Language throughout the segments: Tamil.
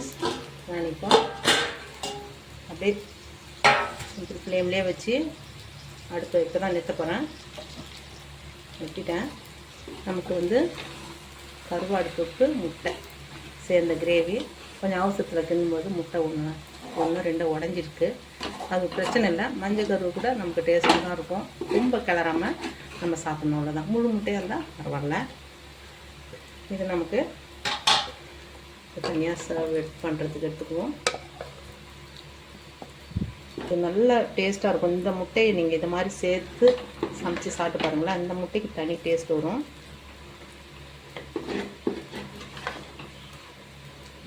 ஃப்ரெண்ட்ஸ், நான் இப்போ அப்படியே சிம்பிள் ஃப்ளேம்லேயே வச்சு அடுப்பு இப்போ தான் நிறுத்த போகிறேன். நிறுத்திட்டேன். நமக்கு வந்து கருவாடு தொக்கு முட்டை சேர்ந்த கிரேவி கொஞ்சம் அவசரத்தில் தின்னும்போது முட்டை ஒன்று ரெண்டு உடஞ்சிருக்கு. அது பிரச்சனை இல்லை. மஞ்சள் கருவு கூட நமக்கு டேஸ்ட்டு தான் இருக்கும். ரொம்ப கிளறாமல் நம்ம சாப்பிட்ணும், அவ்வளோதான். முழு முட்டையாக இருந்தால் பரவாயில்ல. இது நமக்கு தனியாக சர்வ் பண்ணுறதுக்கு எடுத்துக்குவோம். இது நல்ல டேஸ்ட்டாக இருக்கும். இந்த முட்டையை நீங்கள் இது மாதிரி சேர்த்து சமைச்சு சாப்பிட்டு பாருங்களேன். இந்த முட்டைக்கு தனி டேஸ்ட் வரும்.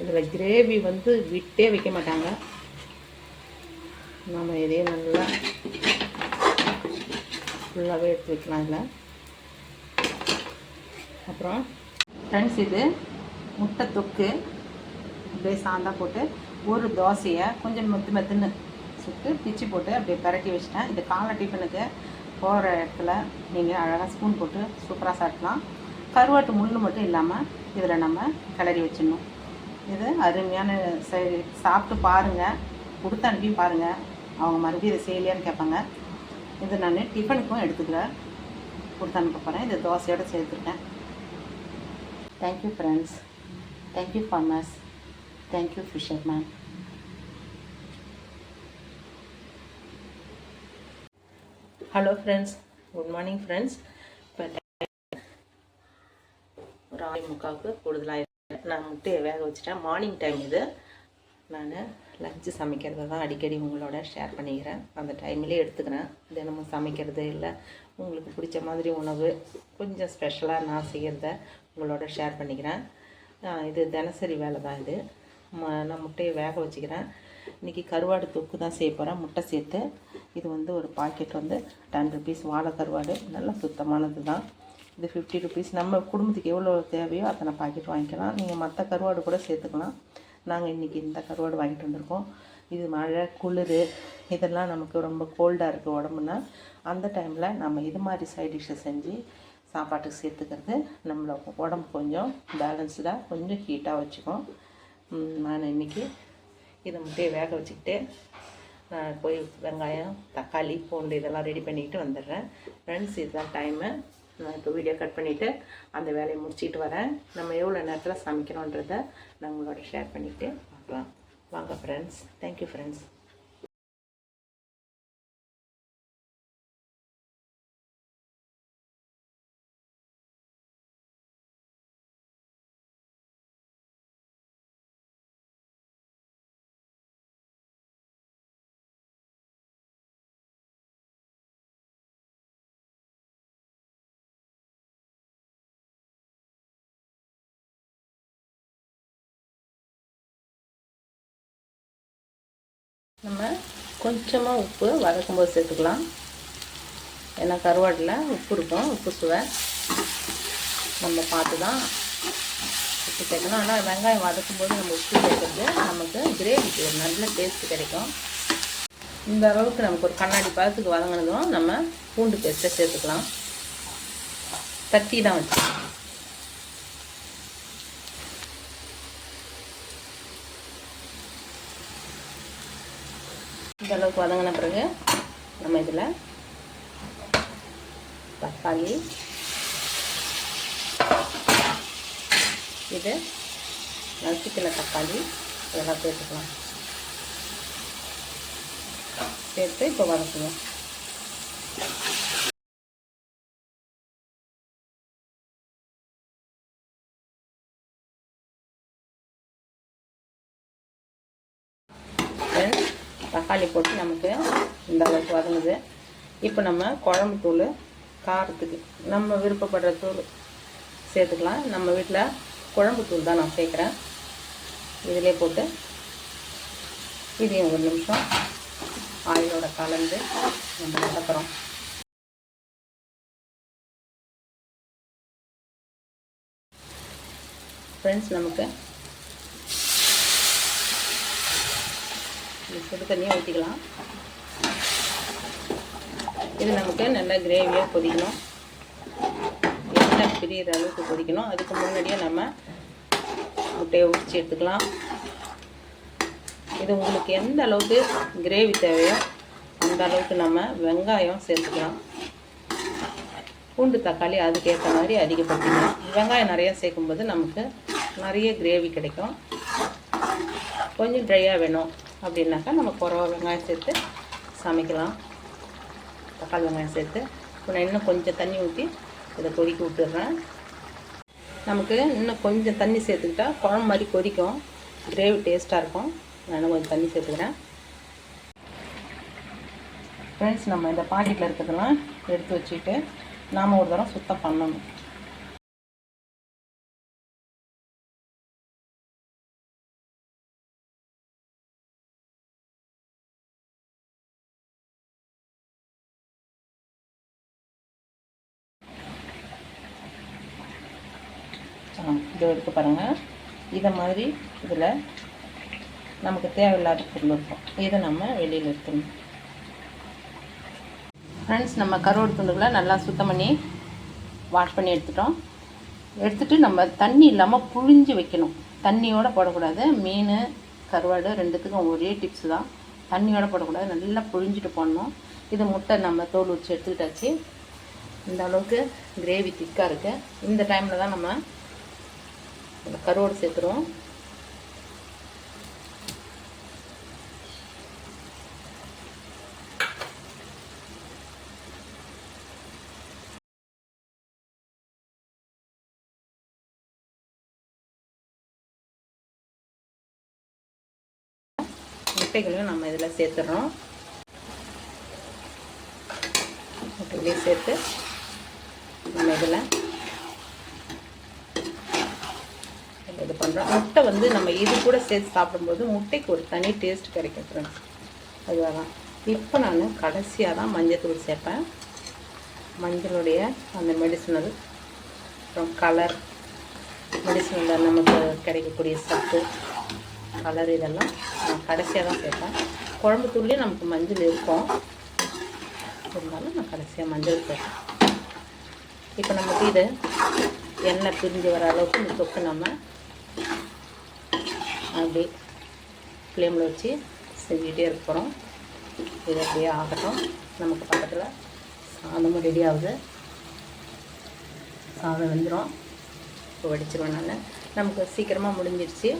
இதில் கிரேவி வந்து விட்டே வைக்க மாட்டாங்க. நம்ம இதே நல்லா ஃபுல்லாகவே எடுத்து வைக்கலாம் இதில். அப்புறம் ஃப்ரெண்ட்ஸ், இது முட்டை தொக்கு அப்படியே சாந்தா போட்டு ஒரு தோசையை கொஞ்சம் மெத்துன்னு சுட்டு பிச்சு போட்டு அப்படியே பரட்டி வச்சிட்டேன். இது காலை டிஃபனுக்கு போகிற இடத்துல நீங்கள் அழகாக ஸ்பூன் போட்டு சூப்பராக சாப்பிட்லாம். கருவாட்டு முள் மட்டும் இல்லாமல் இதில் நம்ம கிளறி வச்சிடணும். இது அருமையான சாப்பிட்டு பாருங்கள், கொடுத்து அனுப்பி பாருங்கள். அவங்க மறுபடியும் இதை செய்யலையான்னு கேட்பாங்க. இது நான் டிஃபனுக்கும் எடுத்துக்கிறேன், கொடுத்து அனுப்ப போகிறேன். இது தோசையோடு சேர்த்துருக்கேன். Thank you friends, thank you farmers, thank you fisherman. Hello friends, good morning friends. இப்போ ஒரு 6:45 கூடுதலாக நான் முட்டையை வேக வச்சுட்டேன். மார்னிங் டைம் இது. நான் லஞ்சு சமைக்கிறத தான் அடிக்கடி உங்களோட ஷேர் பண்ணிக்கிறேன். அந்த டைம்லேயே எடுத்துக்கிறேன். தினமும் சமைக்கிறது இல்லை, உங்களுக்கு பிடிச்ச மாதிரி உணவு கொஞ்சம் ஸ்பெஷலாக நான் செய்கிறத உங்களோட ஷேர் பண்ணிக்கிறேன். இது தினசரி வேலை தான் இது. நான் முட்டையை வேக வச்சுக்கிறேன். இன்றைக்கி கருவாடு தொக்கு தான் செய்ய போகிறேன், முட்டை சேர்த்து. இது வந்து ஒரு பாக்கெட் வந்து 10 rupees வாழை கருவாடு, நல்ல சுத்தமானது தான். இது 50 rupees. நம்ம குடும்பத்துக்கு எவ்வளோ தேவையோ அத்தனை பாக்கெட் வாங்கிக்கலாம். நீங்கள் மற்ற கருவாடு கூட சேர்த்துக்கலாம். நாங்கள் இன்றைக்கி இந்த கருவாடு வாங்கிட்டு வந்திருக்கோம். இது மழை குளிர் இதெல்லாம் நமக்கு ரொம்ப கோல்டாக இருக்குது உடம்புனா, அந்த டைமில் நம்ம இது மாதிரி சைட் டிஷ்ஷை செஞ்சு சாப்பாட்டுக்கு சேர்த்துக்கிறது நம்மளோட உடம்பு கொஞ்சம் பேலன்ஸ்டாக கொஞ்சம் ஹீட்டாக வச்சுக்கும். நான் இன்றைக்கி இதை முட்டையை வேக வச்சுக்கிட்டு நான் போய் வெங்காயம் தக்காளி பூண்டு இதெல்லாம் ரெடி பண்ணிக்கிட்டு வந்துடுறேன். ஃப்ரெண்ட்ஸ், இதுதான் டைமு. நான் இப்போ வீடியோ கட் பண்ணிவிட்டு அந்த வேலையை முடிச்சிட்டு வரேன். நம்ம எவ்வளோ நேரத்தில் சமைக்கிறோன்றதை நான் உங்களோட ஷேர் பண்ணிவிட்டு பார்க்கலாம். வாங்க ஃப்ரெண்ட்ஸ். Thank you friends. நம்ம கொஞ்சமாக உப்பு வதக்கும்போது சேர்த்துக்கலாம். ஏன்னா கருவாட்டில் உப்பு இருக்கும், உப்பு சுவை நம்ம பார்த்து தான் உப்பு சேர்க்கணும். ஆனால் வெங்காயம் வதக்கும்போது நம்ம உப்பு சேர்க்குறது நமக்கு கிரேவிக்கு ஒரு நல்ல டேஸ்ட்டு கிடைக்கும். இந்த அளவுக்கு நமக்கு ஒரு கண்ணாடி பதத்துக்கு வதங்கினதும் நம்ம பூண்டு பேஸ்ட்டை சேர்த்துக்கலாம். தட்டி தான் வச்சு இந்த அளவுக்கு வதங்கின பிறகு நம்ம இதில் தக்காளி, இது நசுக்கின தக்காளி இதெல்லாம் சேர்த்துக்கலாம். சேர்த்து இப்போ வதக்குவோம். தக்காளி போட்டு நமக்கு இந்த அளவுக்கு வதங்குது. இப்போ நம்ம குழம்பு தூள் காரத்துக்கு நம்ம விருப்பப்படுற தூள் சேர்த்துக்கலாம். நம்ம வீட்டில் குழம்பு தூள் தான் நான் சேர்க்குறேன். இதிலே போட்டு இதையும் ஒரு நிமிஷம் ஆயிலோட கலந்து நம்ம வதக்குறோம். ஃப்ரெண்ட்ஸ், நமக்கு சுடு தண்ணியாக ஊற்றிக்கலாம். இது நமக்கு நல்லா கிரேவியாக கொதிக்கணும், எண்ணெய் பிரியிற அளவுக்கு கொதிக்கணும். அதுக்கு முன்னாடியே நம்ம முட்டையை உரித்து எடுத்துக்கலாம். இது உங்களுக்கு எந்த அளவுக்கு கிரேவி தேவையோ அந்த அளவுக்கு நம்ம வெங்காயம் சேர்த்துக்கலாம். பூண்டு தக்காளி அதுக்கேற்ற மாதிரி அதிகப்படுத்திக்கலாம். வெங்காயம் நிறையா சேர்க்கும்போது நமக்கு நிறைய கிரேவி கிடைக்கும். கொஞ்சம் ட்ரையாக வேணும் அப்படின்னாக்கா நம்ம குறவா வெங்காயம் சேர்த்து சமைக்கலாம். தக்காளி வெங்காயம் சேர்த்து நான் இன்னும் கொஞ்சம் தண்ணி ஊற்றி இதை கொதிக்க விட்டுடுறேன். நமக்கு இன்னும் கொஞ்சம் தண்ணி சேர்த்துக்கிட்டா குழம்பு மாதிரி கொதிக்கும், கிரேவி டேஸ்ட்டாக இருக்கும். நான் கொஞ்சம் தண்ணி சேர்த்துக்கிறேன். ஃப்ரெண்ட்ஸ், நம்ம இந்த பாக்கெட்டில் இருக்கிறதெல்லாம் எடுத்து வச்சுட்டு நாம் ஒரு தடவை சுத்தம் பண்ணணும். இதை எடுத்து பாருங்கள். இதை மாதிரி இதில் நமக்கு தேவையில்லாத பொருள் இருக்கும். இதை நம்ம வெளியில் எடுத்துடணும். ஃப்ரெண்ட்ஸ், நம்ம கருவாடு துண்டுகளை நல்லா சுத்தம் பண்ணி வாஷ் பண்ணி எடுத்துகிட்டு நம்ம தண்ணி இல்லாமல் புழிஞ்சு வைக்கணும். தண்ணியோடு போடக்கூடாது. மீன் கருவாடு ரெண்டுத்துக்கும் ஒரே டிப்ஸ் தான். தண்ணியோடு போடக்கூடாது, நல்லா புழிஞ்சிட்டு போடணும். இது முட்டை நம்ம தோல் உரிச்சு எடுத்துக்கிட்டாச்சு. இந்த அளவுக்கு கிரேவி திக்காக இருக்குது. இந்த டைமில் தான் நம்ம கருவாடு சேர்த்துருவோம். முட்டைகளையும் நம்ம இதில் சேர்த்துடுறோம். முட்டைகளையும் சேர்த்து நம்ம இதில் இது பண்ணுறோம். முட்டை வந்து நம்ம இது கூட சேர்த்து சாப்பிடும்போது முட்டைக்கு ஒரு தனி டேஸ்ட் கிடைக்கும் ஃப்ரெண்ட்ஸ். அதுதான். இப்போ நான் கடைசியாக தான் மஞ்சள் சேர்ப்பேன். மஞ்சளுடைய அந்த மெடிசினல், அப்புறம் கலர், மெடிசினில் நமக்கு கிடைக்கக்கூடிய சத்து, கலர், இதெல்லாம் நான் கடைசியாக தான் சேர்ப்பேன். குழம்பு தூள்லேயும் நமக்கு மஞ்சள் இருக்கும், இருந்தாலும் நான் கடைசியாக மஞ்சள் சேர்ப்பேன். இப்போ நமக்கு இது எண்ணெய் பிரிஞ்சு வர அளவுக்கு இந்த தொக்கு நம்ம அப்படியே ஃப்ளேமில் வச்சு செஞ்சுக்கிட்டே இருக்க போகிறோம். இது அப்படியே ஆகட்டும். நமக்கு பக்கத்தில் சாதமும் ரெடி ஆகுது. சாதம் வெந்துடும். இப்போ வடிச்சிருவேன் நான். நமக்கு சீக்கிரமாக முடிஞ்சிடுச்சு.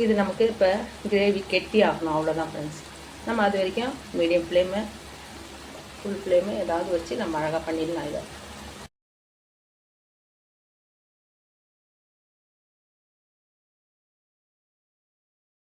இது நமக்கு இப்போ கிரேவி கெட்டி ஆகணும், அவ்வளோதான் ஃப்ரெண்ட்ஸ். நம்ம அது வரைக்கும் மீடியம் ஃப்ளேமு, ஃபுல் ஃப்ளேமு ஏதாவது வச்சு நம்ம அழகாக பண்ணிடலாம். இதை